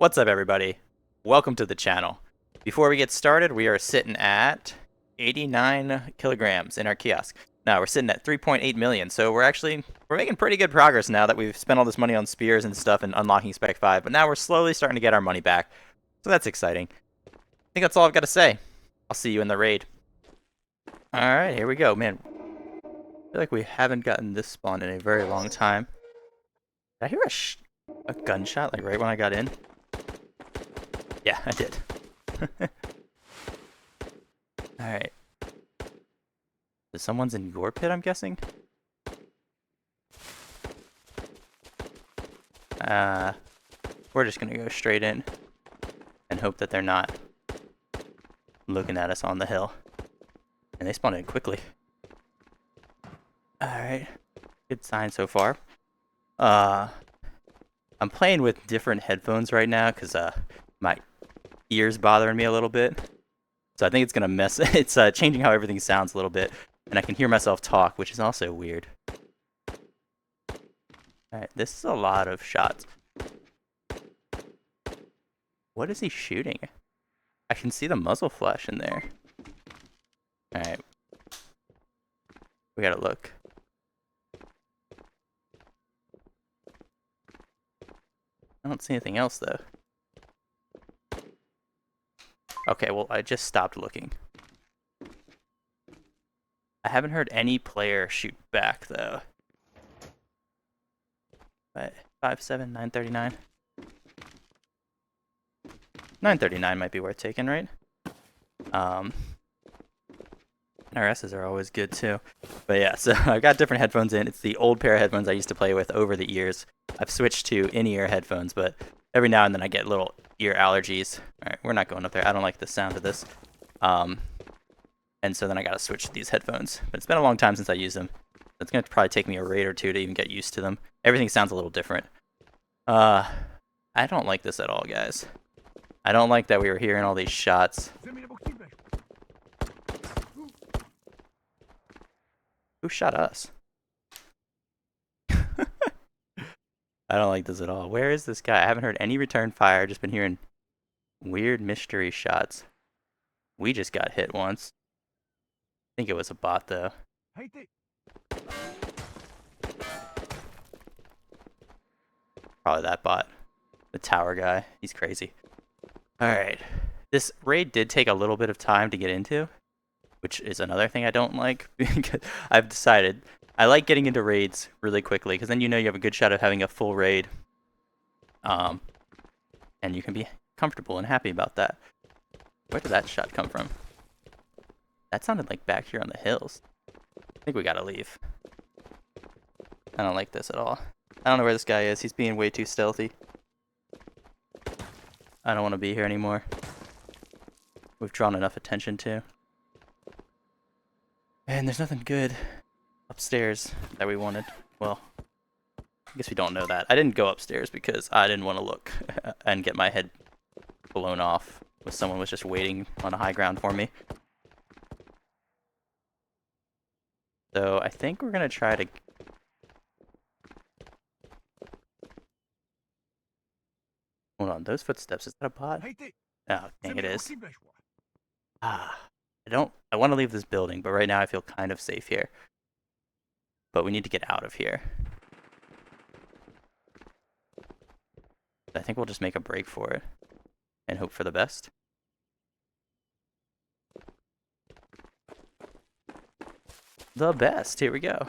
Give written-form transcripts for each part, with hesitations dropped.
What's up, everybody? Welcome to the channel. Before we get started, we are sitting at 89 kilograms in our kiosk. Now we're sitting at 3.8 million, so we're making pretty good progress now that we've spent all this money on spears and stuff and unlocking Spec 5, but now we're slowly starting to get our money back. So that's exciting. I think that's all I've got to say. I'll see you in the raid. Alright, here we go. Man, I feel like we haven't gotten this spawn in a very long time. Did I hear a gunshot like right when I got in? Yeah, I did. Alright. So someone's in your pit, I'm guessing? We're just gonna go straight in and hope that they're not looking at us on the hill. And they spawned in quickly. Alright. Good sign so far. I'm playing with different headphones right now because my ears bothering me a little bit. So I think it's gonna mess. It's changing how everything sounds a little bit, and I can hear myself talk, which is also weird. Alright, this is a lot of shots. What is he shooting? I can see the muzzle flash in there. Alright. We gotta look. I don't see anything else, though. Okay, well, I just stopped looking. I haven't heard any player shoot back, though. But 5.7, 939. 939 might be worth taking, right? RSs are always good, too. But yeah, so I've got different headphones in. It's the old pair of headphones I used to play with over the years. I've switched to in-ear headphones, but every now and then I get little ear allergies. Alright, we're not going up there. I don't like the sound of this. And so then I gotta switch to these headphones. But it's been a long time since I used them. It's gonna probably take me a raid or two to even get used to them. Everything sounds a little different. I don't like this at all, guys. I don't like that we were hearing all these shots. Who shot us? I don't like this at all. Where is this guy? I haven't heard any return fire. Just been hearing weird mystery shots. We just got hit once. I think it was a bot, though. Probably that bot. The tower guy. He's crazy. Alright. This raid did take a little bit of time to get into, which is another thing I don't like. I've decided I like getting into raids really quickly, because then you know you have a good shot of having a full raid. And you can be comfortable and happy about that. Where did that shot come from? That sounded like back here on the hills. I think we gotta leave. I don't like this at all. I don't know where this guy is. He's being way too stealthy. I don't want to be here anymore. We've drawn enough attention to. And there's nothing good upstairs that we wanted. Well, I guess we don't know that. I didn't go upstairs because I didn't want to look and get my head blown off when someone was just waiting on a high ground for me. So I think we're going to try to... Hold on, those footsteps, is that a bot? Oh, dang, it is. I want to leave this building, but right now I feel kind of safe here. But we need to get out of here. I think we'll just make a break for it and hope for the best. The best. Here we go.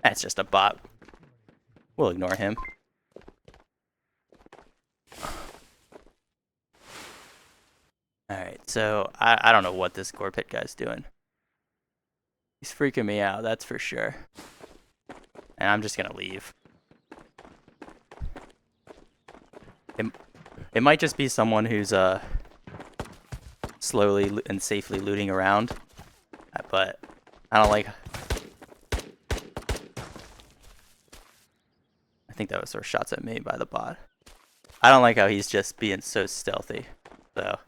That's just a bot. We'll ignore him. Alright, so I don't know what this gore pit guy's doing. He's freaking me out, that's for sure. And I'm just gonna leave. It might just be someone who's slowly and safely looting around. But I don't like... I think that was sort of shots at me by the bot. I don't like how he's just being so stealthy. So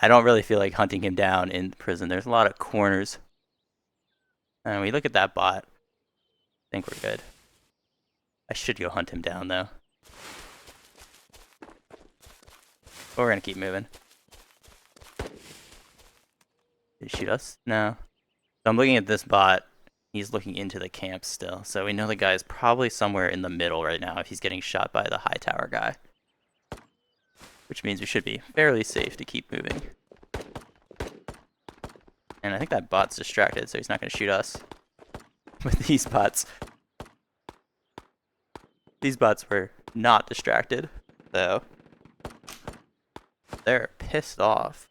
I don't really feel like hunting him down in prison. There's a lot of corners. And we look at that bot. I think we're good. I should go hunt him down, though. But we're gonna keep moving. Did he shoot us? No. So I'm looking at this bot. He's looking into the camp still. So we know the guy's probably somewhere in the middle right now if he's getting shot by the high tower guy. Which means we should be fairly safe to keep moving. And I think that bot's distracted, so he's not going to shoot us. With these bots. These bots were not distracted, though. They're pissed off.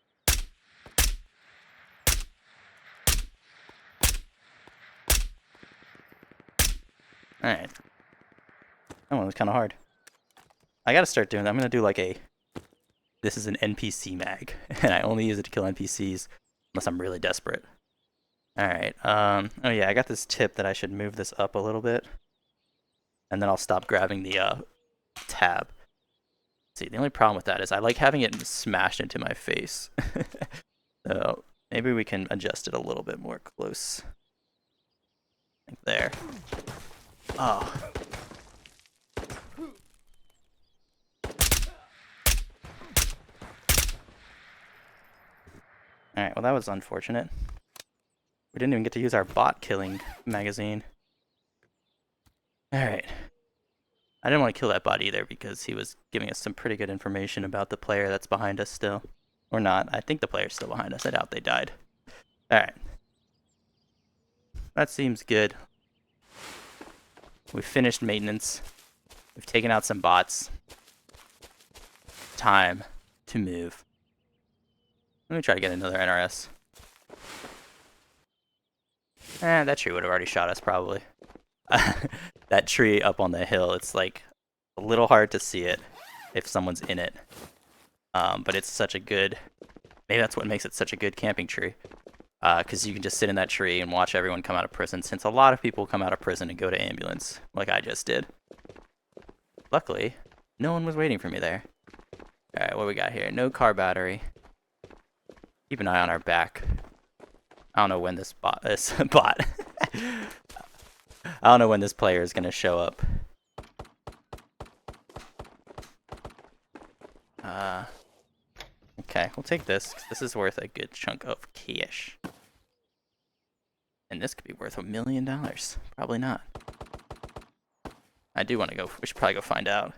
Alright. That one was kind of hard. I gotta start doing that. I'm gonna do like a... This is an NPC mag, and I only use it to kill NPCs unless I'm really desperate. Alright, oh yeah, I got this tip that I should move this up a little bit. And then I'll stop grabbing the tab. See, the only problem with that is I like having it smashed into my face. So maybe we can adjust it a little bit more close. Like there. Oh. Alright, well that was unfortunate. We didn't even get to use our bot killing magazine. Alright. I didn't want to kill that bot either because he was giving us some pretty good information about the player that's behind us still. Or not. I think the player's still behind us. I doubt they died. Alright. That seems good. We've finished maintenance. We've taken out some bots. Time to move. Let me try to get another NRS. That tree would have already shot us probably. That tree up on the hill, it's like a little hard to see it if someone's in it. But it's such a good... Maybe that's what makes it such a good camping tree. Because you can just sit in that tree and watch everyone come out of prison, since a lot of people come out of prison and go to ambulance, like I just did. Luckily, no one was waiting for me there. Alright, what do we got here? No car battery. Keep an eye on our back. I don't know when this bot... I don't know when this player is going to show up. Okay, we'll take this, 'cause this is worth a good chunk of cash. And this could be worth $1 million. Probably not. I do want to go... We should probably go find out.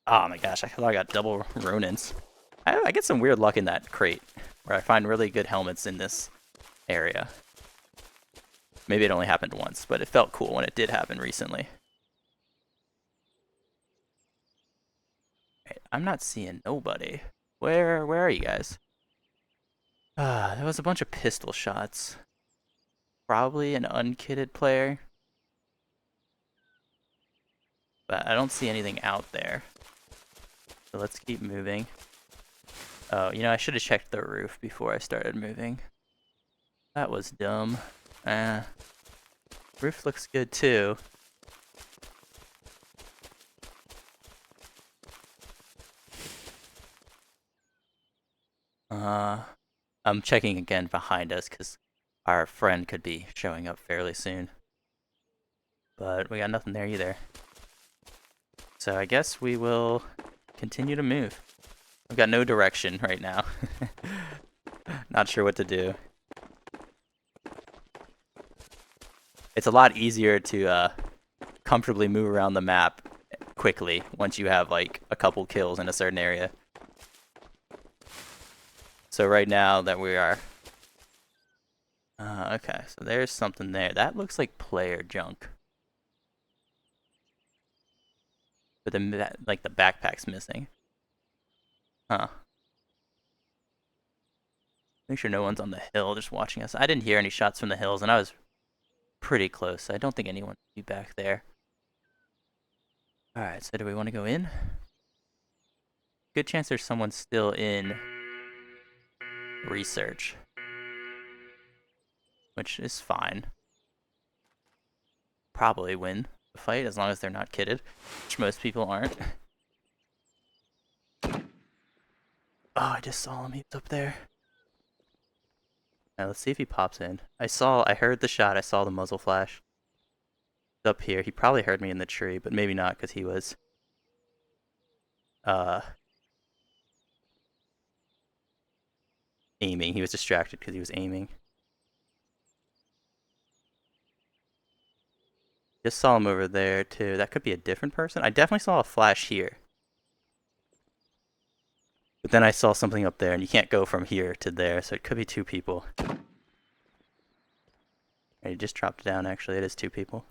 Oh my gosh, I thought I got double Ronins. I get some weird luck in that crate, where I find really good helmets in this area. Maybe it only happened once, but it felt cool when it did happen recently. Right, I'm not seeing nobody. Where are you guys? There was a bunch of pistol shots. Probably an unkitted player. But I don't see anything out there. So let's keep moving. Oh, you know, I should have checked the roof before I started moving. That was dumb. Roof looks good too. I'm checking again behind us because our friend could be showing up fairly soon. But we got nothing there either. So I guess we will continue to move. I've got no direction right now. Not sure what to do. It's a lot easier to comfortably move around the map quickly once you have like a couple kills in a certain area. So right now that we are... okay, so there's something there. That looks like player junk. But the, like the backpack's missing. Huh. Make sure no one's on the hill just watching us. I didn't hear any shots from the hills, and I was pretty close. I don't think anyone would be back there. Alright, so do we want to go in? Good chance there's someone still in research. Which is fine. Probably win the fight as long as they're not kitted, which most people aren't. Oh, I just saw him. He was up there. Alright, let's see if he pops in. I heard the shot, I saw the muzzle flash. He's up here. He probably heard me in the tree, but maybe not because he was aiming. He was distracted because he was aiming. Just saw him over there too. That could be a different person. I definitely saw a flash here. But then I saw something up there, and you can't go from here to there, so it could be two people. He just dropped down, actually. It is two people.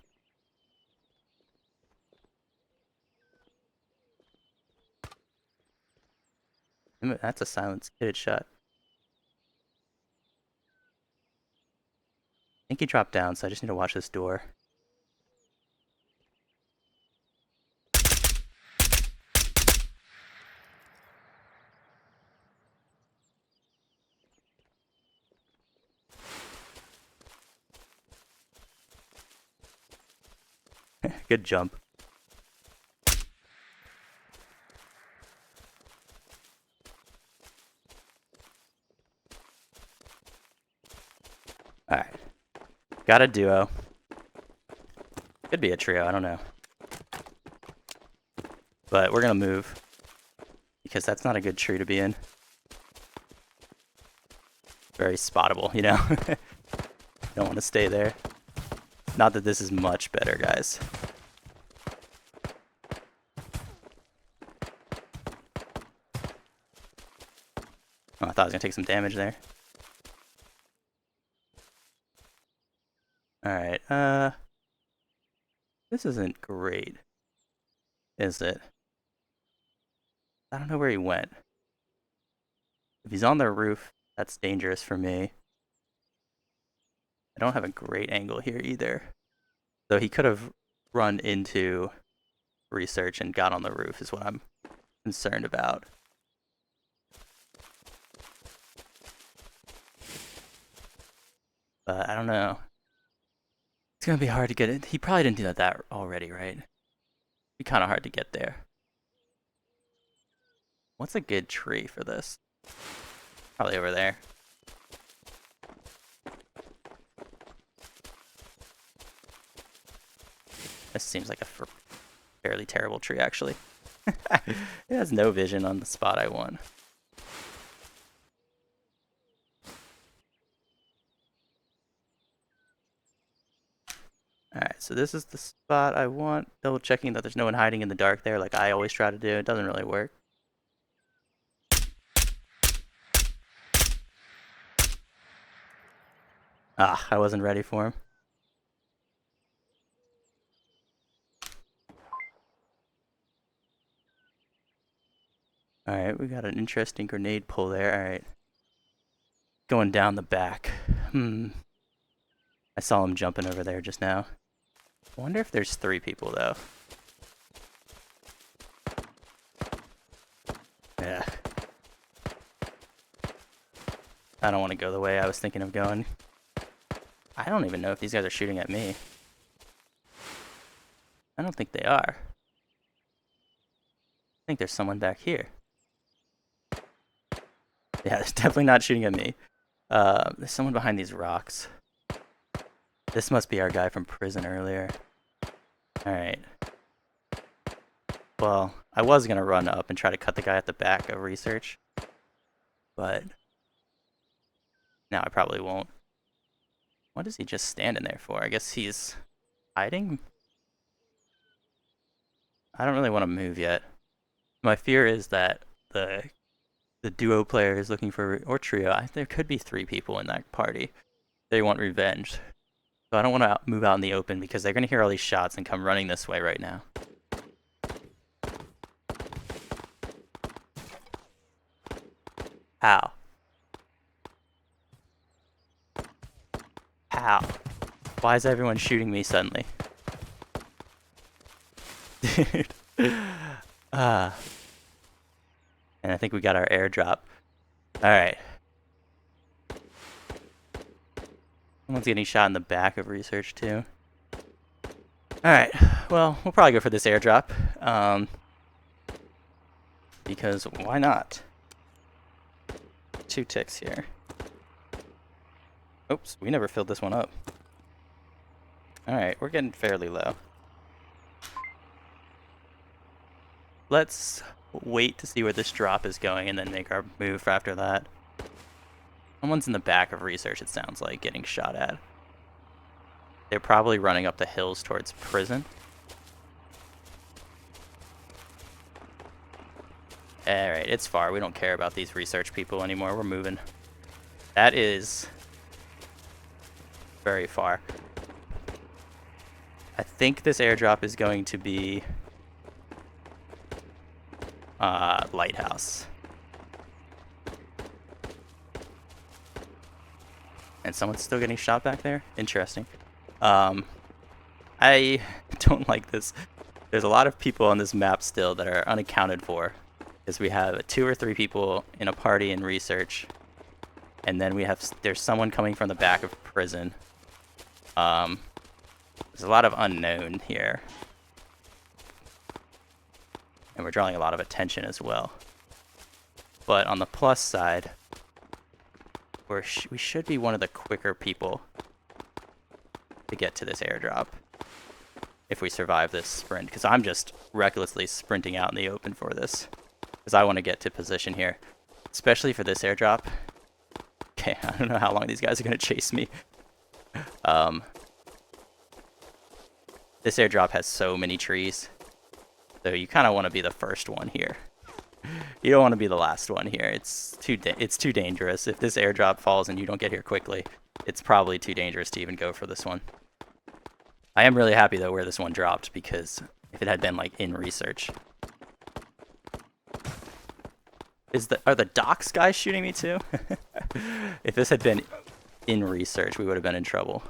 That's a silence-kitted shot. I think he dropped down, so I just need to watch this door. Good jump. Alright. Got a duo. Could be a trio, I don't know. But we're gonna move. Because that's not a good tree to be in. Very spottable, you know? Don't want to stay there. Not that this is much better, guys. Oh, I thought I was gonna take some damage there. Alright, this isn't great, is it? I don't know where he went. If he's on the roof, that's dangerous for me. I don't have a great angle here either. Though he could have run into research and got on the roof is what I'm concerned about. But I don't know. It's gonna be hard to get it. He probably didn't do that already, right? It'd be kind of hard to get there. What's a good tree for this? Probably over there. This seems like a fairly terrible tree, actually. It has no vision on the spot I want. Alright, so this is the spot I want. Double checking that there's no one hiding in the dark there like I always try to do. It doesn't really work. Ah, I wasn't ready for him. Alright, we got an interesting grenade pull there. Alright. Going down the back. I saw him jumping over there just now. I wonder if there's 3 people, though. Yeah. I don't want to go the way I was thinking of going. I don't even know if these guys are shooting at me. I don't think they are. I think there's someone back here. Yeah, they're definitely not shooting at me. There's someone behind these rocks. This must be our guy from prison earlier. Alright. Well, I was gonna run up and try to cut the guy at the back of research. But now I probably won't. What is he just standing there for? I guess he's hiding? I don't really want to move yet. My fear is that the duo player is looking for, or trio, there could be 3 people in that party. They want revenge. So I don't want to move out in the open because they're going to hear all these shots and come running this way right now. How? How? Why is everyone shooting me suddenly? Dude. And I think we got our airdrop. Alright. Someone's getting shot in the back of research too. Alright, well, we'll probably go for this airdrop. Because why not? 2 ticks here. Oops, we never filled this one up. Alright, we're getting fairly low. Let's wait to see where this drop is going and then make our move after that. Someone's in the back of research, it sounds like, getting shot at. They're probably running up the hills towards prison. Alright, it's far. We don't care about these research people anymore. We're moving. That is very far. I think this airdrop is going to be Lighthouse. And someone's still getting shot back there? Interesting. I don't like this. There's a lot of people on this map still that are unaccounted for. Because we have 2 or 3 people in a party in research. And then there's someone coming from the back of prison. There's a lot of unknown here. And we're drawing a lot of attention as well. But on the plus side, we should be one of the quicker people to get to this airdrop. If we survive this sprint. Because I'm just recklessly sprinting out in the open for this. Because I want to get to position here. Especially for this airdrop. Okay, I don't know how long these guys are going to chase me. This airdrop has so many trees. So you kind of want to be the first one here. You don't want to be the last one here. It's too dangerous. If this airdrop falls and you don't get here quickly, it's probably too dangerous to even go for this one. I am really happy though where this one dropped, because if it had been like in research. Are the docks guys shooting me too? If this had been in research, we would have been in trouble.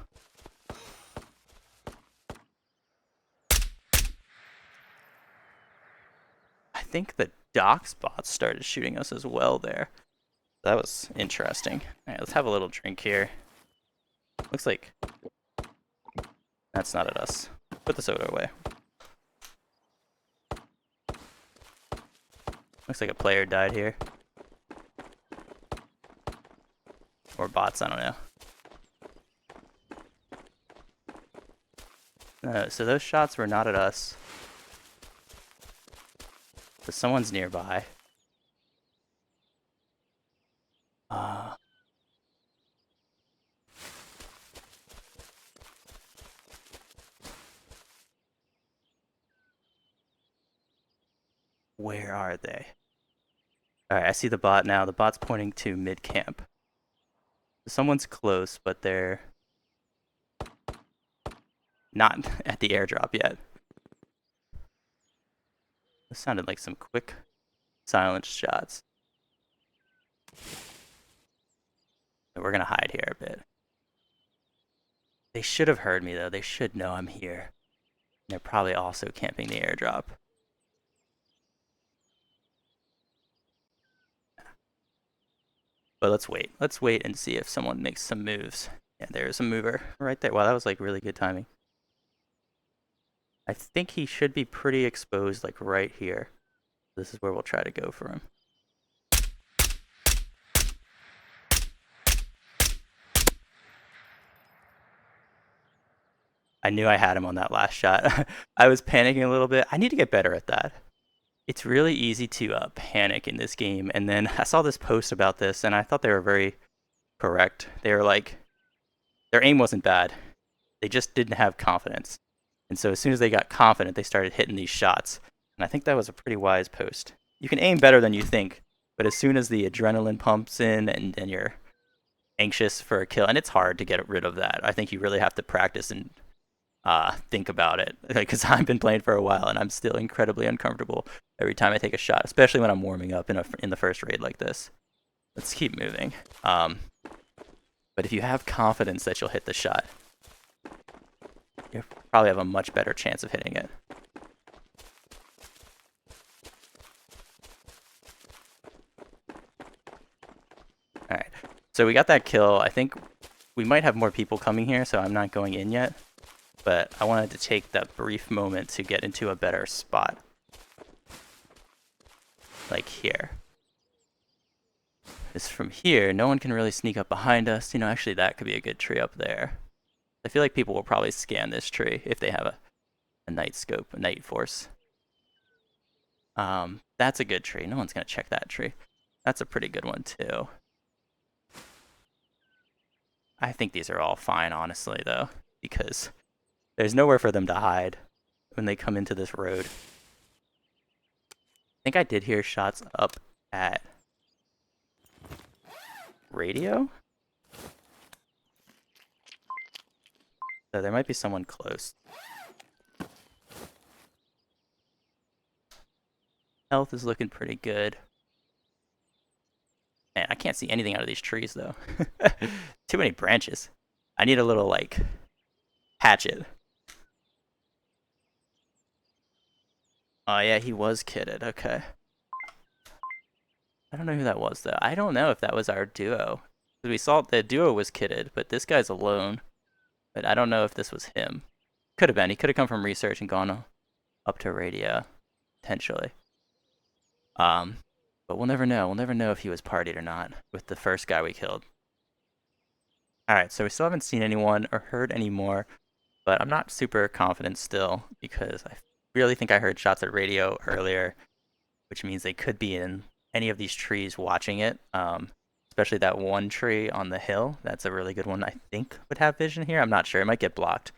I think the docks bots started shooting us as well there. That was interesting. Alright, let's have a little drink here. Looks like that's not at us. Put the soda away. Looks like a player died here. Or bots, I don't know. So those shots were not at us. So someone's nearby. Where are they? Alright, I see the bot now. The bot's pointing to mid-camp. Someone's close, but they're not at the airdrop yet. This sounded like some quick, silent shots. So we're gonna hide here a bit. They should have heard me though. They should know I'm here. And they're probably also camping the airdrop. But let's wait. Let's wait and see if someone makes some moves. Yeah, there's a mover right there. Wow, that was like really good timing. I think he should be pretty exposed, like right here. This is where we'll try to go for him. I knew I had him on that last shot. I was panicking a little bit. I need to get better at that. It's really easy to panic in this game. And then I saw this post about this, and I thought they were very correct. They were like, their aim wasn't bad. They just didn't have confidence. And so as soon as they got confident, they started hitting these shots. And I think that was a pretty wise post. You can aim better than you think, but as soon as the adrenaline pumps in and you're anxious for a kill, and it's hard to get rid of that. I think you really have to practice and think about it, because I've been playing for a while and I'm still incredibly uncomfortable every time I take a shot, especially when I'm warming up in the first raid like this. Let's keep moving. But if you have confidence that you'll hit the shot, you probably have a much better chance of hitting it. Alright, so we got that kill. I think we might have more people coming here, so I'm not going in yet. But I wanted to take that brief moment to get into a better spot. Like here. is from here, no one can really sneak up behind us. You know, actually that could be a good tree up there. I feel like people will probably scan this tree if they have a night scope, a night force. That's a good tree. No one's gonna check that tree. That's a pretty good one too. I think these are all fine, honestly, though, because there's nowhere for them to hide when they come into this road. I think I did hear shots up at radio. So there might be someone close. Health is looking pretty good. Man, I can't see anything out of these trees, though. Too many branches. I need a little, like, hatchet. Oh, yeah, he was kitted. Okay. I don't know who that was, though. I don't know if that was our duo. We saw the duo was kitted, but this guy's alone. But I don't know if this was him. Could have been. He could have come from research and gone up to radio, potentially. But we'll never know. We'll never know if he was partied or not with the first guy we killed. Alright, so we still haven't seen anyone or heard any more, but I'm not super confident still because I really think I heard shots at radio earlier, which means they could be in any of these trees watching it, especially that one tree on the hill. That's a really good one, I think, would have vision here. I'm not sure. It might get blocked.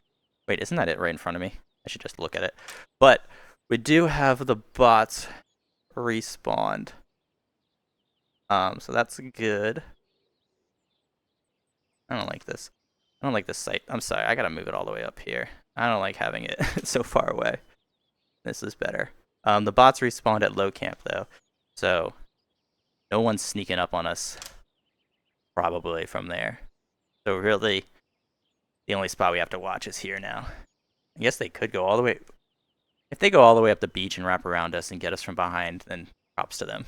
Wait, isn't that it right in front of me? I should just look at it. But we do have the bots respawned. So that's good. I don't like this. I don't like this site. I'm sorry, I gotta move it all the way up here. I don't like having it so far away. This is better. The bots respawned at low camp though, so no one's sneaking up on us probably from there. So really, the only spot we have to watch is here now. I guess they could go all the way. If they go all the way up the beach and wrap around us and get us from behind, then props to them.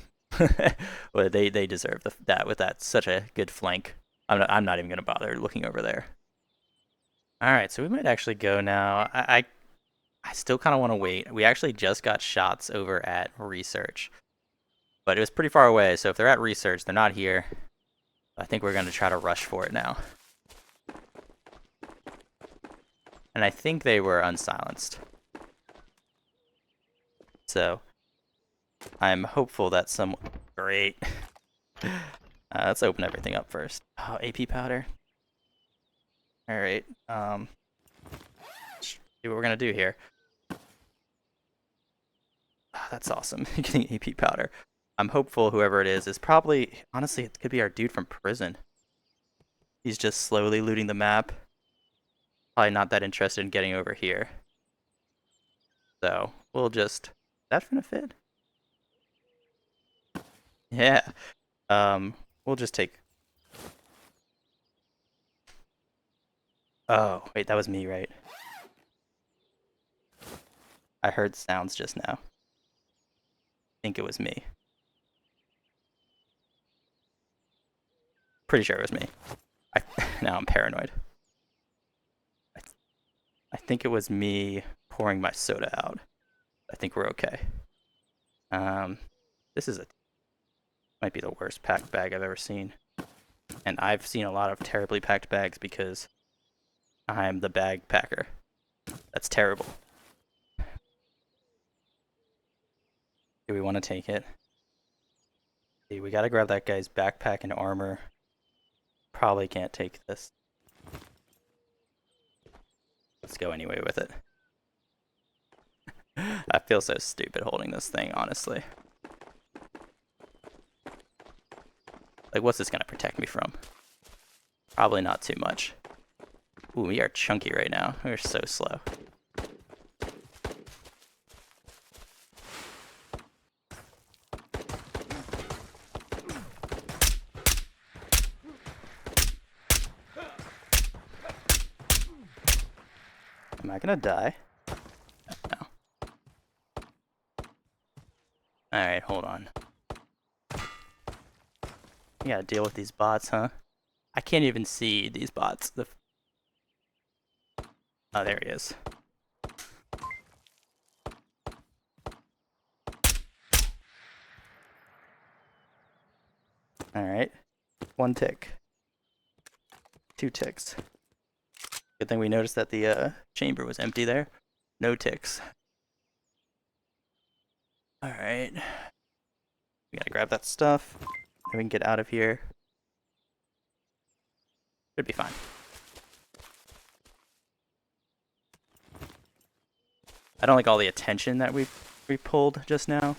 Well, they deserve that with that such a good flank. I'm not even gonna bother looking over there. All right, so we might actually go now. I still kind of want to wait. We actually just got shots over at research, but it was pretty far away. So if they're at research, they're not here. I think we're gonna try to rush for it now. And I think they were unsilenced. So I'm hopeful that someone. Great. Let's open everything up first. Oh, AP powder. All right. See what we're gonna do here. Oh, that's awesome. Getting AP powder. I'm hopeful whoever it is probably. Honestly, it could be our dude from prison. He's just slowly looting the map. Probably not that interested in getting over here. So we'll just. Is that gonna fit? Yeah. We'll just take. Oh, wait, that was me, right? I heard sounds just now. I think it was me. Pretty sure it was me. Now I'm paranoid. I think it was me pouring my soda out. I think we're okay. This is might be the worst packed bag I've ever seen. And I've seen a lot of terribly packed bags because I'm the bag packer. That's terrible. Do we want to take it? See, we gotta grab that guy's backpack and armor. Probably can't take this. Let's go anyway with it. I feel so stupid holding this thing, honestly. Like, what's this gonna protect me from? Probably not too much. Ooh, we are chunky right now. We're so slow. Am I gonna die? No. Alright, hold on. You gotta deal with these bots, huh? I can't even see these bots. Oh, there he is. Alright. 1 tick. 2 ticks. Good thing we noticed that the chamber was empty there. No ticks. Alright. We gotta grab that stuff. Then we can get out of here. Should be fine. I don't like all the attention that we pulled just now.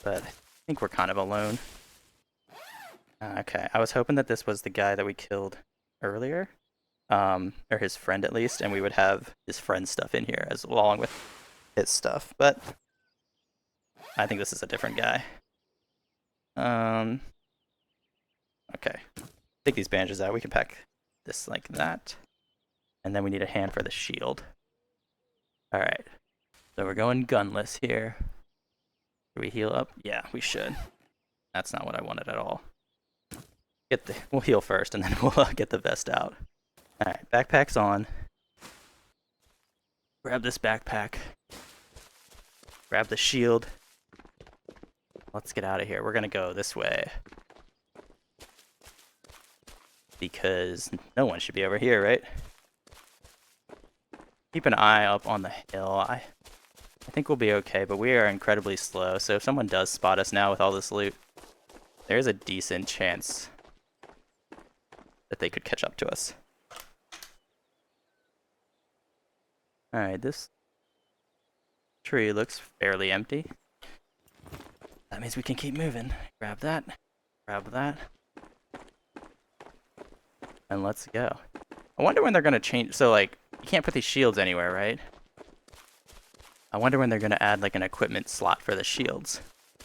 But I think we're kind of alone. Okay, I was hoping that this was the guy that we killed earlier. Or his friend at least, and we would have his friend's stuff in here as along with his stuff, but I think this is a different guy. Okay. Take these bandages out. We can pack this like that. And then we need a hand for the shield. Alright. So we're going gunless here. Should we heal up? Yeah, we should. That's not what I wanted at all. We'll heal first, and then we'll get the vest out. Alright, backpack's on. Grab this backpack. Grab the shield. Let's get out of here. We're gonna go this way. Because no one should be over here, right? Keep an eye up on the hill. I think we'll be okay, but we are incredibly slow, so if someone does spot us now with all this loot, there's a decent chance that they could catch up to us. Alright, this tree looks fairly empty. That means we can keep moving. Grab that. Grab that. And let's go. I wonder when they're going to change. So, like, you can't put these shields anywhere, right? I wonder when they're going to add, like, an equipment slot for the shields.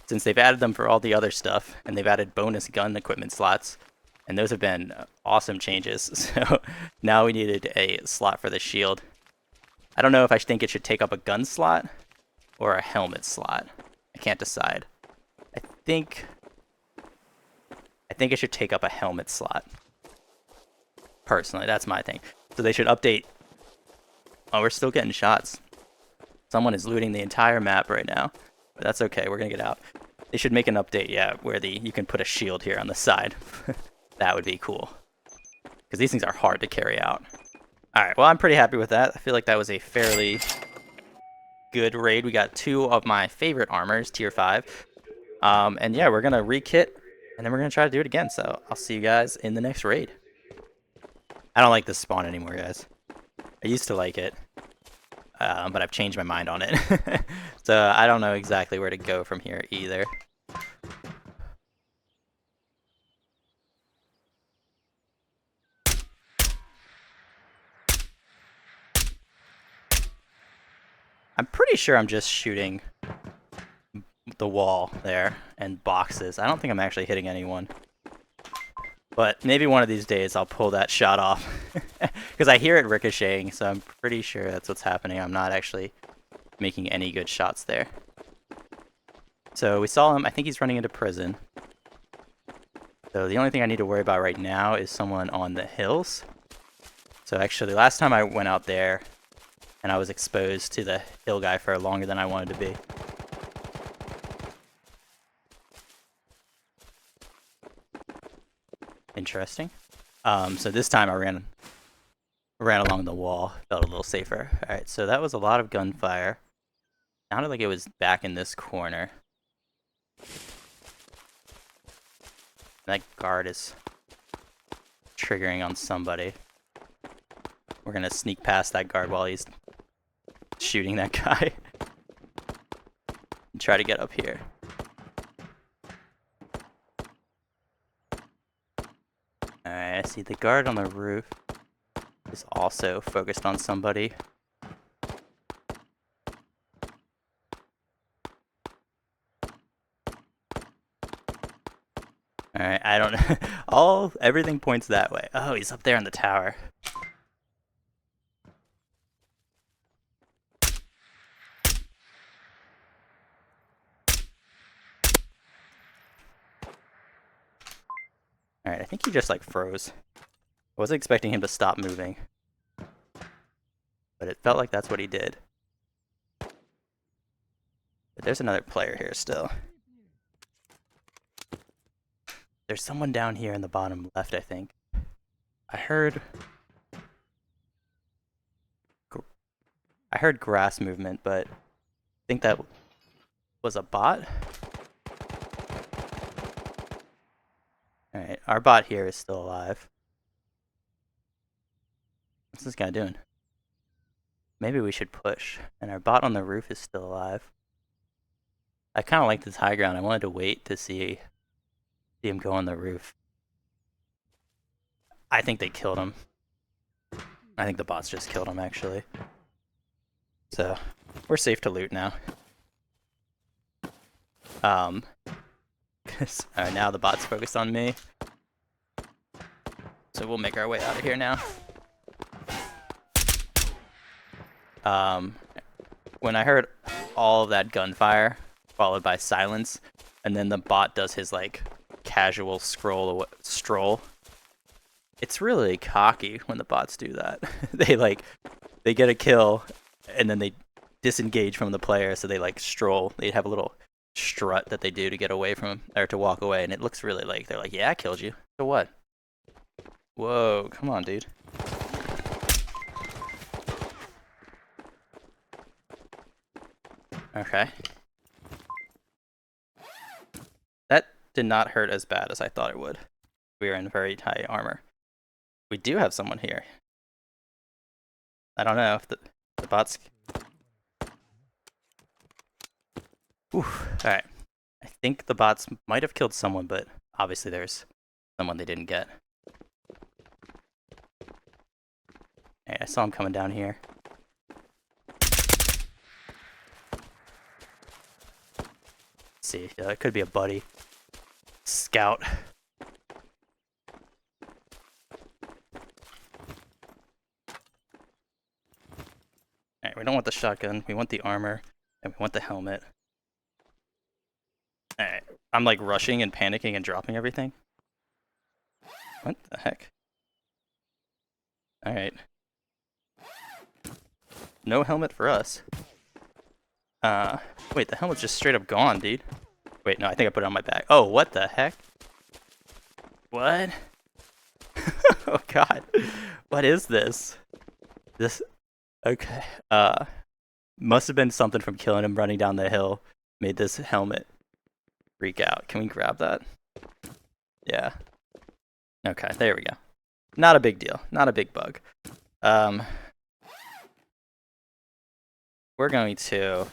Since they've added them for all the other stuff, and they've added bonus gun equipment slots, and those have been awesome changes. So, now we needed a slot for the shield. I don't know if I think it should take up a gun slot or a helmet slot. I can't decide. I think it should take up a helmet slot. Personally, that's my thing. So they should update. Oh, we're still getting shots. Someone is looting the entire map right now. But that's okay, we're gonna get out. They should make an update, yeah, where you can put a shield here on the side. That would be cool. Because these things are hard to carry out. Alright, well, I'm pretty happy with that. I feel like that was a fairly good raid. We got 2 of my favorite armors, tier 5. And yeah, we're gonna re-kit, and then we're gonna try to do it again. So I'll see you guys in the next raid. I don't like this spawn anymore, guys. I used to like it, but I've changed my mind on it. So I don't know exactly where to go from here either. I'm pretty sure I'm just shooting the wall there and boxes. I don't think I'm actually hitting anyone. But maybe one of these days I'll pull that shot off. Because I hear it ricocheting, so I'm pretty sure that's what's happening. I'm not actually making any good shots there. So we saw him. I think he's running into prison. So the only thing I need to worry about right now is someone on the hills. So actually, last time I went out there, and I was exposed to the hill guy for longer than I wanted to be. Interesting. So this time I ran along the wall, felt a little safer. Alright, so that was a lot of gunfire. Sounded like it was back in this corner. That guard is triggering on somebody. We're gonna sneak past that guard while he's shooting that guy. And try to get up here. Alright, I see the guard on the roof is also focused on somebody. Alright, I don't know. Everything points that way. Oh, he's up there in the tower. Alright, I think he just like froze. I wasn't expecting him to stop moving. But it felt like that's what he did. But there's another player here still. There's someone down here in the bottom left, I think. I heard grass movement, but I think that was a bot. Alright, our bot here is still alive. What's this guy doing? Maybe we should push. And our bot on the roof is still alive. I kind of like this high ground. I wanted to wait to see him go on the roof. I think they killed him. I think the bots just killed him, actually. So, we're safe to loot now. Alright, now the bot's focused on me. So we'll make our way out of here now. When I heard all of that gunfire, followed by silence, and then the bot does his, like, casual stroll. It's really cocky when the bots do that. They get a kill, and then they disengage from the player, so they, like, stroll. They have a little strut that they do to get away from him, or to walk away, and it looks really like, they're like, yeah, I killed you. So what? Whoa, come on, dude. Okay. That did not hurt as bad as I thought it would. We are in very high armor. We do have someone here. I don't know if the bots... Oof. Alright. I think the bots might have killed someone, but obviously there's someone they didn't get. Hey, I saw him coming down here. Let's see, it could be a buddy. Scout. Alright, we don't want the shotgun, we want the armor, and we want the helmet. Alright, I'm like rushing and panicking and dropping everything. What the heck? Alright. No helmet for us. Wait, the helmet's just straight up gone, dude. Wait, no, I think I put it on my back. Oh, what the heck? What? Oh god. What is this? Okay. Must have been something from killing him running down the hill. Made this helmet freak out. Can we grab that? Yeah. Okay, there we go. Not a big deal. Not a big bug. We're going to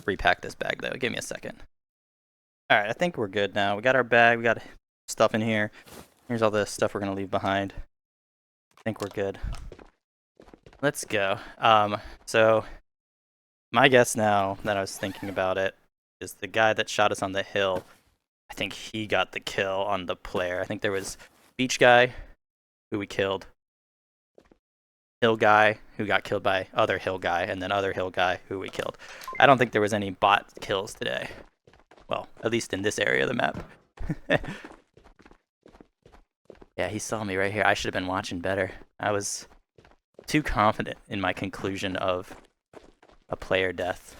repack this bag, though. Give me a second. Alright, I think we're good now. We got our bag. We got stuff in here. Here's all the stuff we're going to leave behind. I think we're good. Let's go. So, my guess now that I was thinking about it is the guy that shot us on the hill, I think he got the kill on the player. I think there was beach guy who we killed, hill guy who got killed by other hill guy, and then other hill guy who we killed. I don't think there was any bot kills today. Well, at least in this area of the map. Yeah, he saw me right here. I should have been watching better. I was too confident in my conclusion of a player death.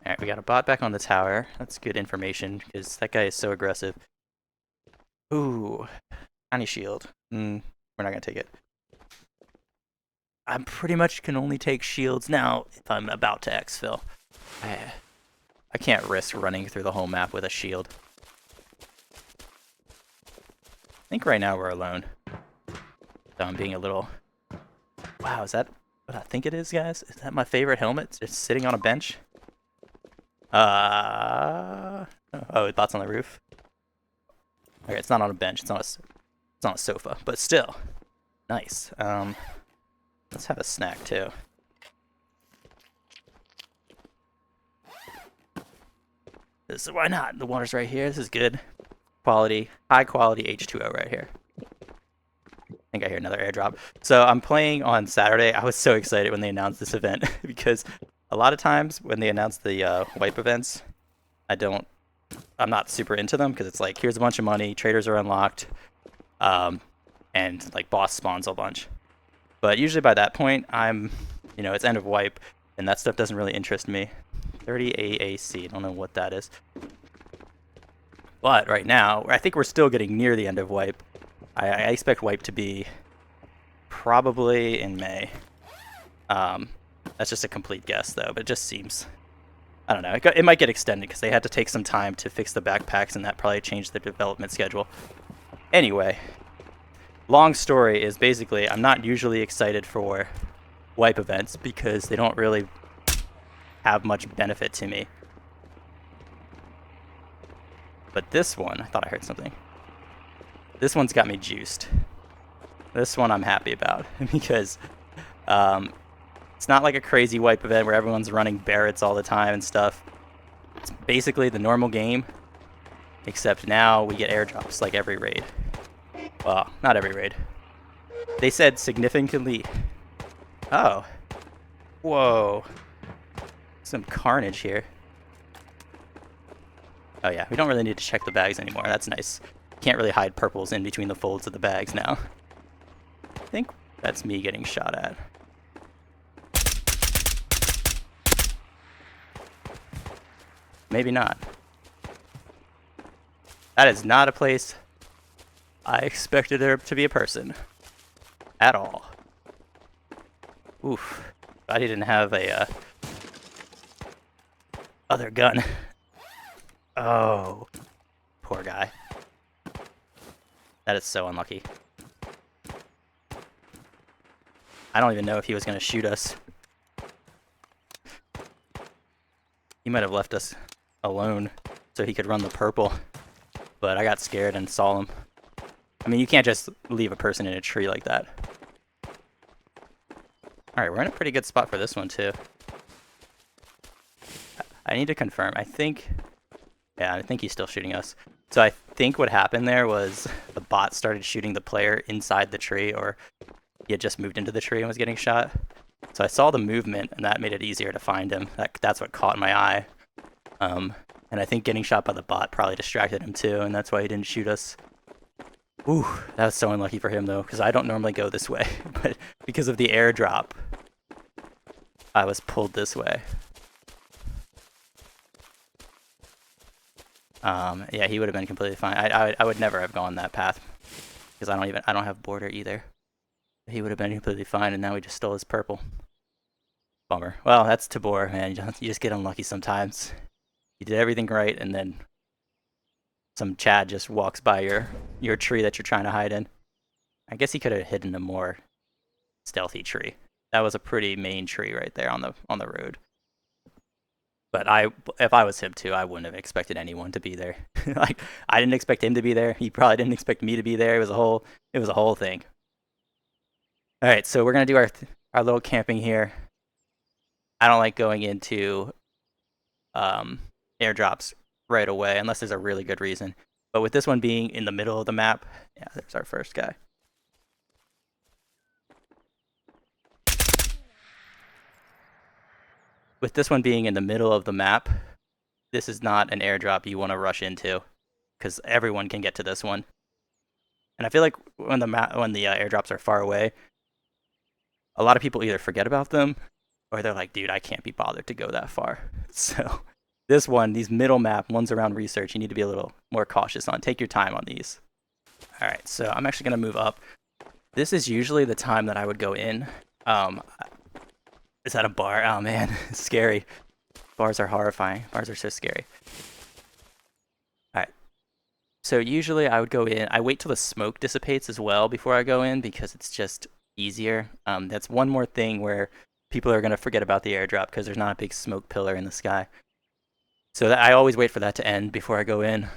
Alright, we got a bot back on the tower. That's good information, because that guy is so aggressive. Ooh, tiny shield. We're not gonna take it. I pretty much can only take shields now if I'm about to exfil. I can't risk running through the whole map with a shield. I think right now we're alone. So I'm being a little... Wow, is that what I think it is, guys? Is that my favorite helmet? Just sitting on a bench? Oh, the bot's on the roof. Okay, it's not on a bench. It's on a sofa, but still, nice. Let's have a snack too. Why not? The water's right here. This is good. Quality, high quality H2O right here. I think I hear another airdrop. So I'm playing on Saturday. I was so excited when they announced this event because a lot of times when they announce the wipe events, I'm not super into them because it's like, here's a bunch of money, traders are unlocked, and like boss spawns a bunch. But usually by that point, it's end of wipe, and that stuff doesn't really interest me. 30 AAC, I don't know what that is. But right now, I think we're still getting near the end of wipe. I expect wipe to be probably in May. That's just a complete guess, though, but it just seems... I don't know. It might get extended because they had to take some time to fix the backpacks, and that probably changed the development schedule. Anyway, long story is basically I'm not usually excited for wipe events because they don't really have much benefit to me. But this one, I thought I heard something. This one's got me juiced. This one I'm happy about because it's not like a crazy wipe event where everyone's running Barretts all the time and stuff. It's basically the normal game, except now we get airdrops like every raid. Well, not every raid. They said significantly... Oh. Whoa. Some carnage here. Oh yeah, we don't really need to check the bags anymore. That's nice. Can't really hide purples in between the folds of the bags now. I think that's me getting shot at. Maybe not. That is not a place I expected there to be a person. At all. Oof. I didn't have a other gun. Oh. Poor guy. That is so unlucky. I don't even know if he was going to shoot us. He might have left us alone so he could run the purple. But I got scared and saw him. I mean, you can't just leave a person in a tree like that. Alright, we're in a pretty good spot for this one, too. I need to confirm. I think he's still shooting us. So I think what happened there was the bot started shooting the player inside the tree, or he had just moved into the tree and was getting shot. So I saw the movement, and that made it easier to find him. That's what caught my eye. And I think getting shot by the bot probably distracted him too, and that's why he didn't shoot us. Ooh, that was so unlucky for him though, because I don't normally go this way. But because of the airdrop, I was pulled this way. Yeah, he would have been completely fine. I would never have gone that path because I don't have border either. He would have been completely fine, and now we just stole his purple. Bummer. Well, that's Tabor, man. You just get unlucky sometimes. You did everything right, and then some Chad just walks by your tree that you're trying to hide in. I guess he could have hidden a more stealthy tree. That was a pretty main tree right there on the road. But if I was him too, I wouldn't have expected anyone to be there. Like, I didn't expect him to be there. He probably didn't expect me to be there. It was a whole thing. All right, so we're gonna do our little camping here. I don't like going into airdrops right away unless there's a really good reason. But with this one being in the middle of the map, yeah, there's our first guy. With this one being in the middle of the map, this is not an airdrop you want to rush into, because everyone can get to this one. And I feel like when the airdrops are far away, a lot of people either forget about them, or they're like, dude, I can't be bothered to go that far. So this one, these middle map ones around research, you need to be a little more cautious on. Take your time on these. All right, so I'm actually going to move up. This is usually the time that I would go in. Is that a bar? Oh man, it's scary. Bars are horrifying. Bars are so scary. Alright. So usually I would go in. I wait till the smoke dissipates as well before I go in because it's just easier. That's one more thing where people are going to forget about the airdrop because there's not a big smoke pillar in the sky. So I always wait for that to end before I go in.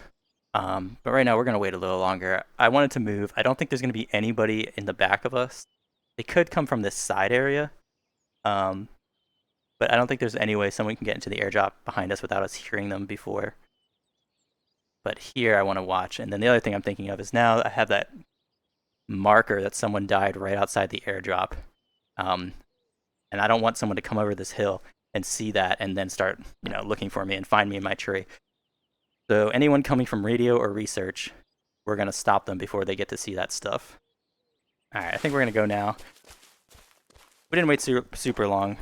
But right now we're going to wait a little longer. I wanted to move. I don't think there's going to be anybody in the back of us. They could come from this side area. But I don't think there's any way someone can get into the airdrop behind us without us hearing them before. But here I want to watch. And then the other thing I'm thinking of is now I have that marker that someone died right outside the airdrop. And I don't want someone to come over this hill and see that and then start, looking for me and find me in my tree. So anyone coming from radio or research, we're going to stop them before they get to see that stuff. All right, I think we're going to go now. We didn't wait super long,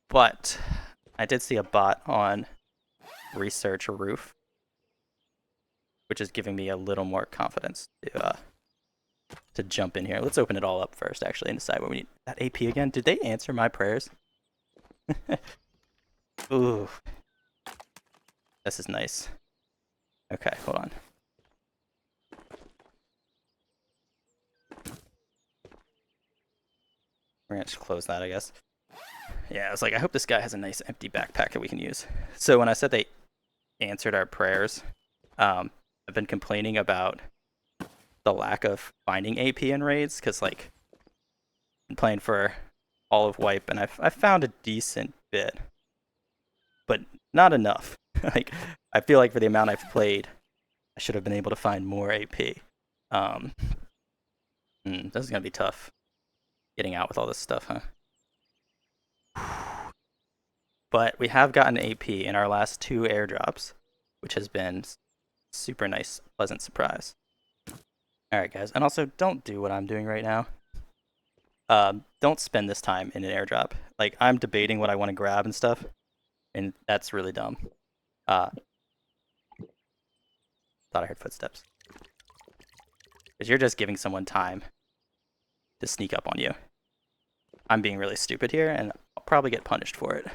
but I did see a bot on research roof. which is giving me a little more confidence to jump in here. Let's open it all up first, actually, and decide what we need. That AP again? Did they answer my prayers? Ooh. This is nice. Okay, hold on. We're gonna just close that, I guess. Yeah, I was like, I hope this guy has a nice empty backpack that we can use. So when I said they answered our prayers, I've been complaining about the lack of finding AP in raids, because like I'm playing for all of wipe and I've found a decent bit, but not enough. Like I feel like for the amount I've played, I should have been able to find more AP. This is gonna be tough getting out with all this stuff, huh? But we have gotten AP in our last 2 airdrops, which has been super nice, pleasant surprise. Alright guys, and also don't do what I'm doing right now. Don't spend this time in an airdrop. Like, I'm debating what I want to grab and stuff, and that's really dumb. Thought I heard footsteps. Because you're just giving someone time to sneak up on you. I'm being really stupid here, and I'll probably get punished for it.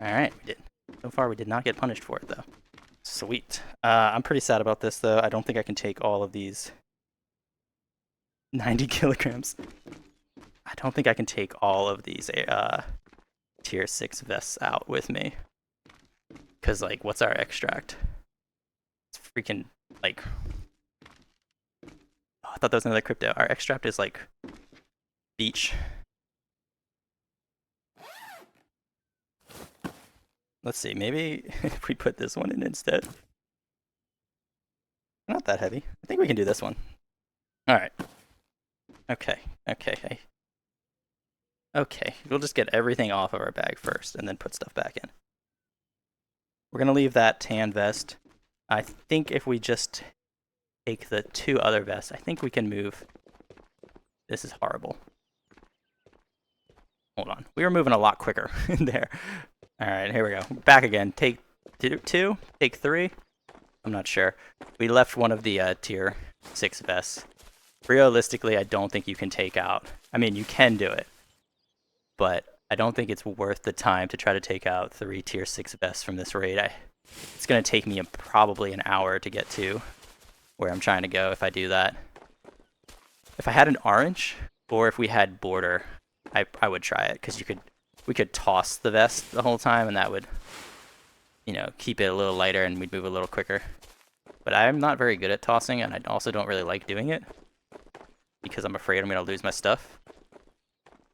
Alright, we did. So far, we did not get punished for it, though. Sweet. I'm pretty sad about this, though. I don't think I can take all of these 90 kilograms. I don't think I can take all of these tier 6 vests out with me. Because, like, what's our extract? It's freaking, like... Oh, I thought that was another crypto. Our extract is, like, beach. Let's see, maybe if we put this one in instead. Not that heavy. I think we can do this one. Alright. Okay, okay. Okay, we'll just get everything off of our bag first and then put stuff back in. We're going to leave that tan vest. I think if we just take the 2 other vests, I think we can move. This is horrible. Hold on. We were moving a lot quicker in there. Alright, here we go. Back again. Take 2, take 3. I'm not sure. We left one of the tier 6 vests. Realistically, I don't think you can take out. I mean, you can do it, but I don't think it's worth the time to try to take out 3 tier 6 vests from this raid. It's going to take me probably an hour to get to where I'm trying to go if I do that. If I had an orange, or if we had border, I would try it, because we could toss the vest the whole time, and that would, you know, keep it a little lighter and we'd move a little quicker. But I'm not very good at tossing, and I also don't really like doing it, because I'm afraid I'm going to lose my stuff.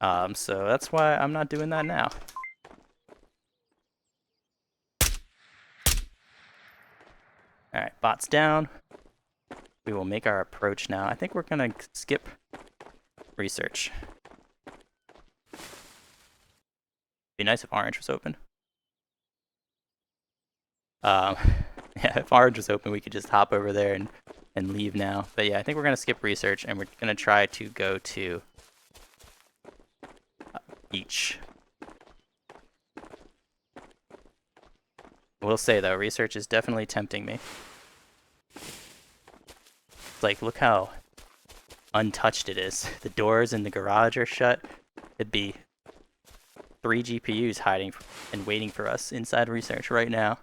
So that's why I'm not doing that now. Alright, bots down. We will make our approach now. I think we're going to skip research. Be nice if orange was open. Yeah, if orange was open, we could just hop over there and leave now. But yeah, I think we're going to skip research, and we're going to try to go to beach. I will say, though, research is definitely tempting me. It's like, look how untouched it is. The doors in the garage are shut. It'd be 3 GPUs hiding and waiting for us inside research right now.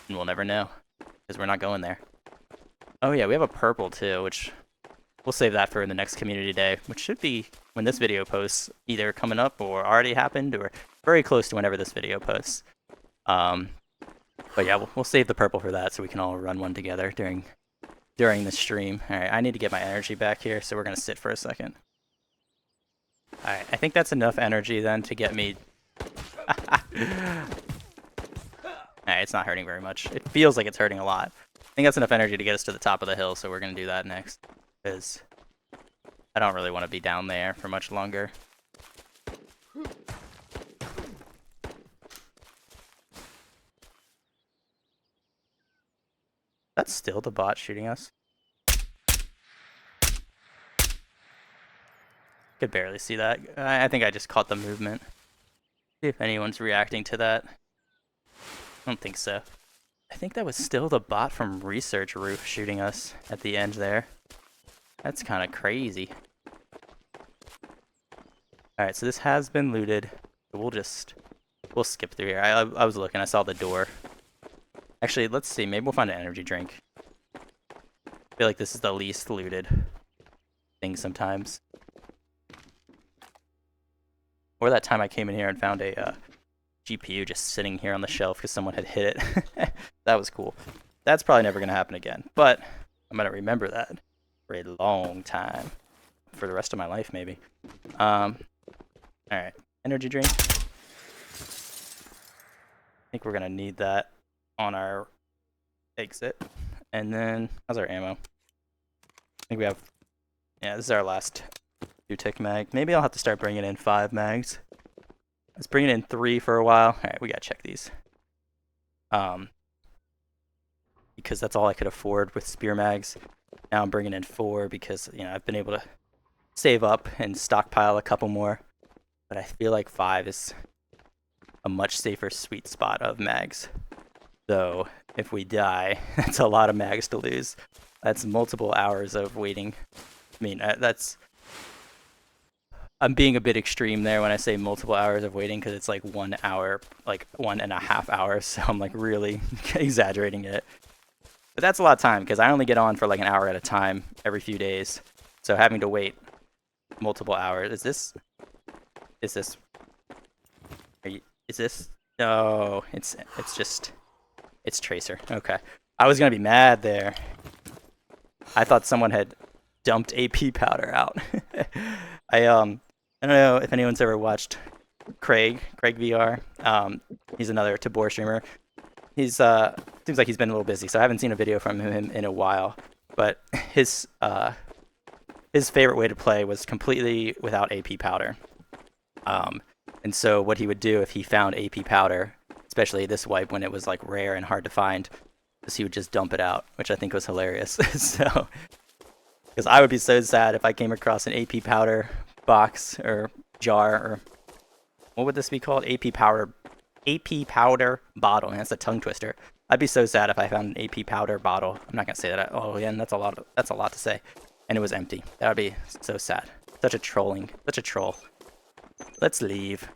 And we'll never know, because we're not going there. Oh yeah, we have a purple too, which we'll save that for the next community day, which should be when this video posts, either coming up or already happened, or very close to whenever this video posts. But yeah, we'll save the purple for that, so we can all run one together during the stream. Alright, I need to get my energy back here, so we're going to sit for a second. Alright, I think that's enough energy then to get me... Alright, it's not hurting very much. It feels like it's hurting a lot. I think that's enough energy to get us to the top of the hill, so we're going to do that next. Because I don't really want to be down there for much longer. That's still the bot shooting us. Could barely see that. I think I just caught the movement. See if anyone's reacting to that. don't think so. I think that was still the bot from Research Roof shooting us at the end there. That's kind of crazy. Alright, so this has been looted. We'll skip through here. I was looking, I saw the door. Actually, let's see, maybe we'll find an energy drink. I feel like this is the least looted thing sometimes. Or that time I came in here and found a GPU just sitting here on the shelf because someone had hit it. That was cool. That's probably never going to happen again, but I'm going to remember that for a long time. For the rest of my life, maybe. Alright, energy drink. I think we're going to need that on our exit. And then, how's our ammo? I think we have, yeah, this is our last 2-tick mag. Maybe I'll have to start bringing in 5 mags. I was bringing in 3 for a while. Alright, we gotta check these. Because that's all I could afford with spear mags. Now I'm bringing in 4 because, you know, I've been able to save up and stockpile a couple more. But I feel like 5 is a much safer sweet spot of mags. So if we die, that's a lot of mags to lose. That's multiple hours of waiting. I mean, I'm being a bit extreme there when I say multiple hours of waiting because it's like 1 hour, like 1.5 hours. So I'm like really exaggerating it. But that's a lot of time because I only get on for like an hour at a time every few days. So having to wait multiple hours. Is this? No, it's Tracer. Okay. I was gonna be mad there. I thought someone had dumped AP powder out. I don't know if anyone's ever watched Craig VR. He's another Tabor streamer. He's seems like he's been a little busy, so I haven't seen a video from him in a while. But his favorite way to play was completely without AP powder. And so what he would do if he found AP powder, especially this wipe when it was like rare and hard to find, is he would just dump it out, which I think was hilarious. So, because I would be so sad if I came across an AP powder box or jar, or what would this be called? AP powder bottle. And that's a tongue twister. I'd be so sad if I found an AP powder bottle. I'm not gonna say that. Oh, again, that's a lot to say. And it was empty. That would be so sad. Such a troll. Let's leave.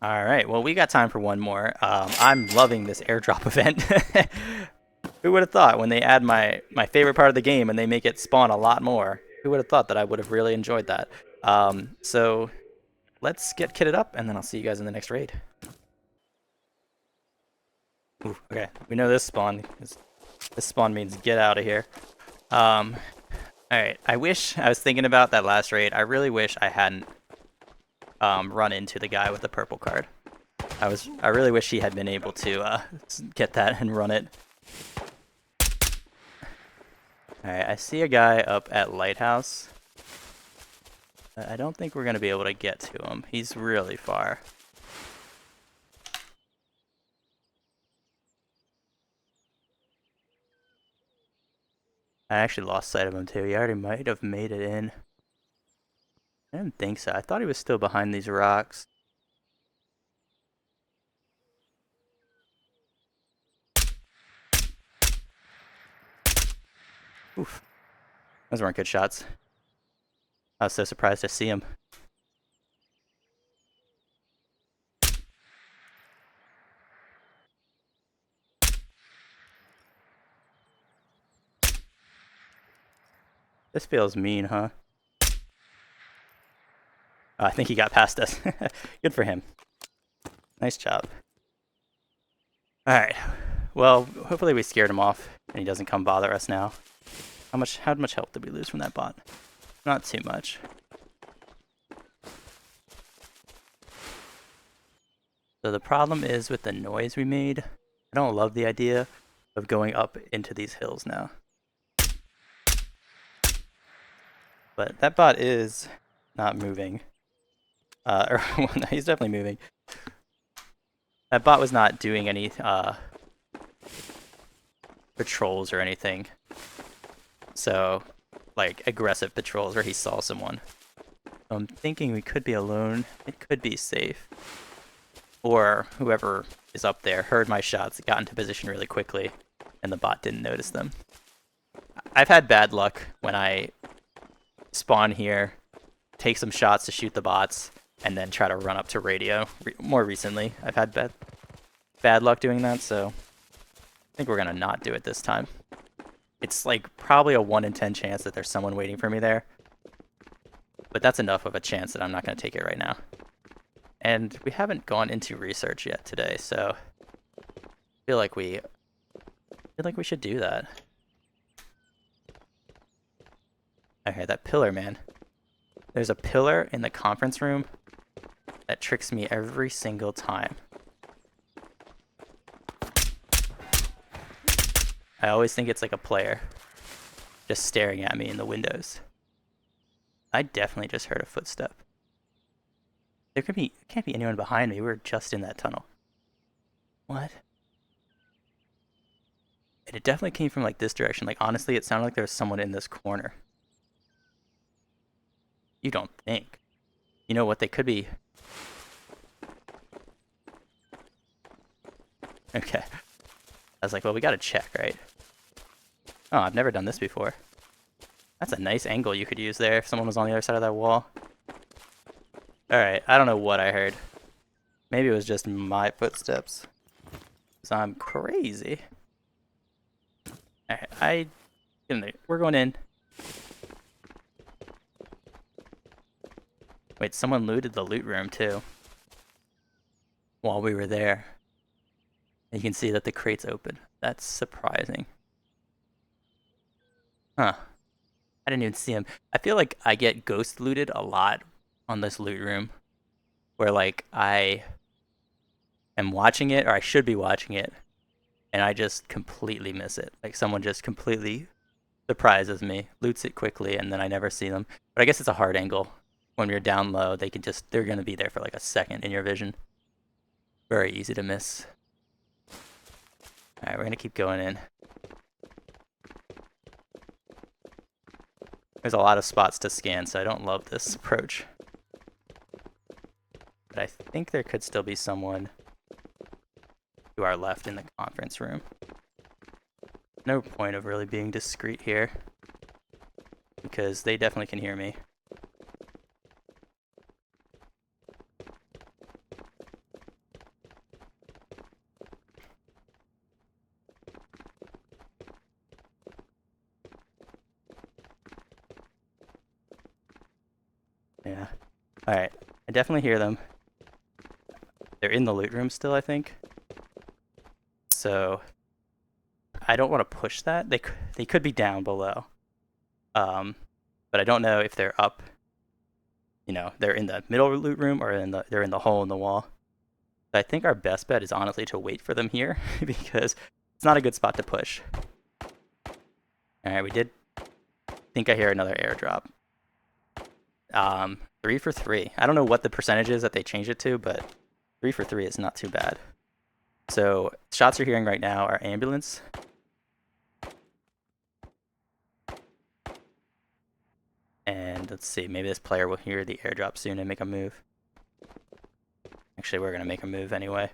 All right. Well, we got time for one more. I'm loving this airdrop event. Who would have thought when they add my favorite part of the game and they make it spawn a lot more? Who would have thought that I would have really enjoyed that? So let's get kitted up, and then I'll see you guys in the next raid. Ooh, okay, we know this spawn. This spawn means get out of here. All right. I was thinking about that last raid. I really wish I hadn't run into the guy with the purple card. I really wish he had been able to get that and run it. Alright, I see a guy up at Lighthouse. I don't think we're going to be able to get to him. He's really far. I actually lost sight of him too. He already might have made it in. I didn't think so. I thought he was still behind these rocks. Oof. Those weren't good shots. I was so surprised to see him. This feels mean, huh? Oh, I think he got past us. Good for him. Nice job. Alright. Well, hopefully we scared him off and he doesn't come bother us now. How much health did we lose from that bot? Not too much. So the problem is with the noise we made. I don't love the idea of going up into these hills now. But that bot is not moving. Or he's definitely moving. That bot was not doing any patrols or anything. So, like aggressive patrols where he saw someone. I'm thinking we could be alone. It could be safe. or whoever is up there heard my shots, got into position really quickly, and the bot didn't notice them. I've had bad luck when I spawn here, take some shots to shoot the bots, and then try to run up to radio. More recently, I've had bad luck doing that, so I think we're gonna not do it this time. It's like probably a 1 in 10 chance that there's someone waiting for me there, but that's enough of a chance that I'm not gonna take it right now. And we haven't gone into research yet today, so I feel like we should do that. Okay, that pillar, man. There's a pillar in the conference room that tricks me every single time. I always think it's like a player just staring at me in the windows. I definitely just heard a footstep. There can't be anyone behind me. We were just in that tunnel. What? And it definitely came from like this direction. Like honestly, it sounded like there was someone in this corner. You don't think? You know what? They could be. Okay. I was like, well, we gotta check, right? Oh, I've never done this before. That's a nice angle you could use there if someone was on the other side of that wall. Alright, I don't know what I heard. Maybe it was just my footsteps. Because I'm crazy. Alright, we're going in. Wait, someone looted the loot room too. While we were there. And you can see that the crate's open. That's surprising. Huh. I didn't even see him. I feel like I get ghost looted a lot on this loot room. Where like I am watching it, or I should be watching it, and I just completely miss it. Like someone just completely surprises me, loots it quickly, and then I never see them. But I guess it's a hard angle. When you're down low, they're gonna be there for like a second in your vision. Very easy to miss. Alright, we're gonna keep going in. There's a lot of spots to scan, so I don't love this approach. But I think there could still be someone to our left in the conference room. No point of really being discreet here, because they definitely can hear me. Yeah. Alright. I definitely hear them. They're in the loot room still, I think. So I don't want to push that. They could be down below. But I don't know if they're up. You know, they're in the middle loot room or they're in the hole in the wall. So I think our best bet is honestly to wait for them here because it's not a good spot to push. Alright, we did think I hear another airdrop. 3 for 3. I don't know what the percentage is that they changed it to, but 3 for 3 is not too bad. So shots you're hearing right now are ambulance. And let's see, maybe this player will hear the airdrop soon and make a move. Actually, we're gonna make a move anyway.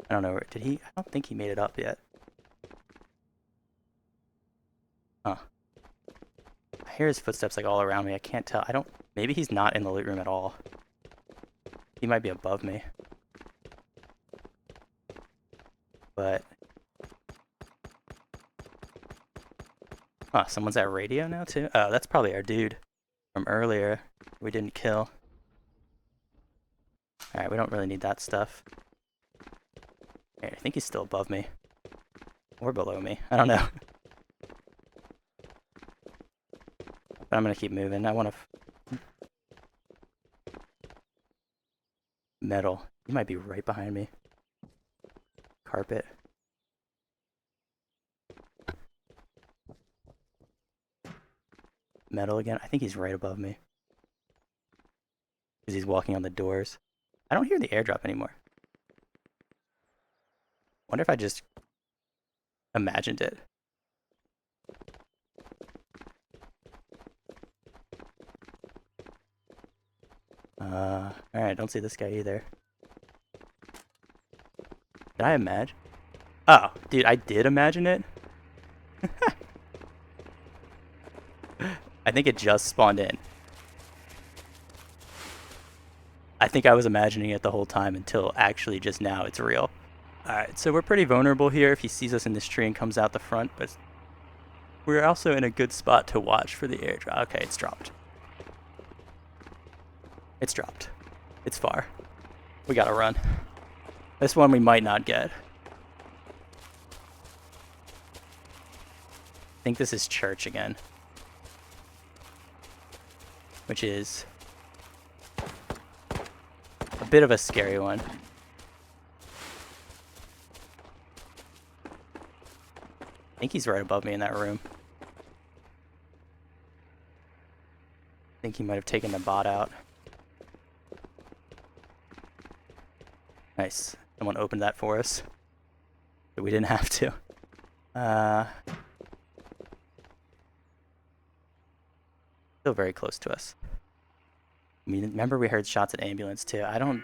I don't know, did he? I don't think he made it up yet. Huh. I hear his footsteps like all around me. I can't tell. Maybe he's not in the loot room at all. He might be above me. But huh, someone's at radio now too? Oh, that's probably our dude from earlier we didn't kill. Alright, we don't really need that stuff. I think he's still above me. Or below me. I don't know. But I'm gonna keep moving. I want to... Metal. He might be right behind me. Carpet. Metal again. I think he's right above me. Because he's walking on the doors. I don't hear the airdrop anymore. Wonder if I just imagined it. Alright, don't see this guy either. Did I imagine? Oh, dude, I did imagine it. I think it just spawned in. I think I was imagining it the whole time until actually just now it's real. Alright, so we're pretty vulnerable here if he sees us in this tree and comes out the front, but we're also in a good spot to watch for the airdrop. Okay, it's dropped. It's dropped. It's far. We gotta run. This one we might not get. I think this is church again. Which is a bit of a scary one. I think he's right above me in that room. I think he might have taken the bot out. Nice. Someone opened that for us. But we didn't have to. Still very close to us. I mean, remember we heard shots at ambulance too. I don't...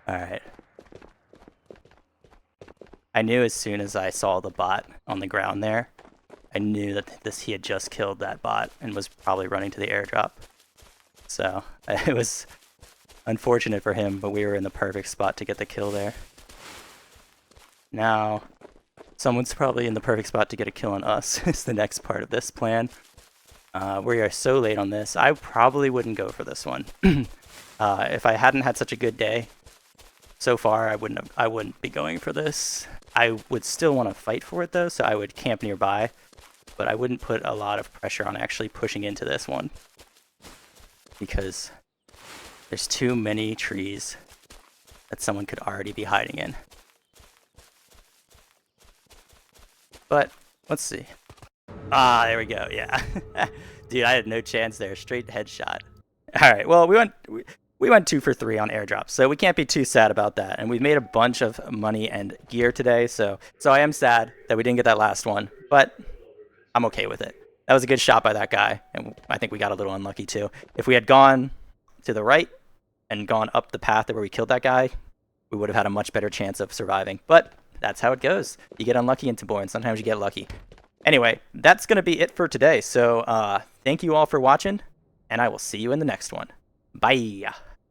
Alright. I knew as soon as I saw the bot on the ground there, I knew that he had just killed that bot and was probably running to the airdrop. So, it was unfortunate for him, but we were in the perfect spot to get the kill there. Now, someone's probably in the perfect spot to get a kill on us, is the next part of this plan. We are so late on this, I probably wouldn't go for this one. If I hadn't had such a good day so far, I wouldn't be going for this. I would still want to fight for it though, so I would camp nearby, but I wouldn't put a lot of pressure on actually pushing into this one, because there's too many trees that someone could already be hiding in. But let's see. Ah, there we go. Yeah. Dude, I had no chance there. Straight headshot. All right. Well, we went 2 for 3 on airdrops, so we can't be too sad about that. And we've made a bunch of money and gear today, so I am sad that we didn't get that last one, but I'm okay with it. That was a good shot by that guy, and I think we got a little unlucky too. If we had gone to the right and gone up the path where we killed that guy, we would have had a much better chance of surviving. But that's how it goes. You get unlucky in Tabor, and sometimes you get lucky. Anyway, that's going to be it for today. So thank you all for watching, and I will see you in the next one. Bye.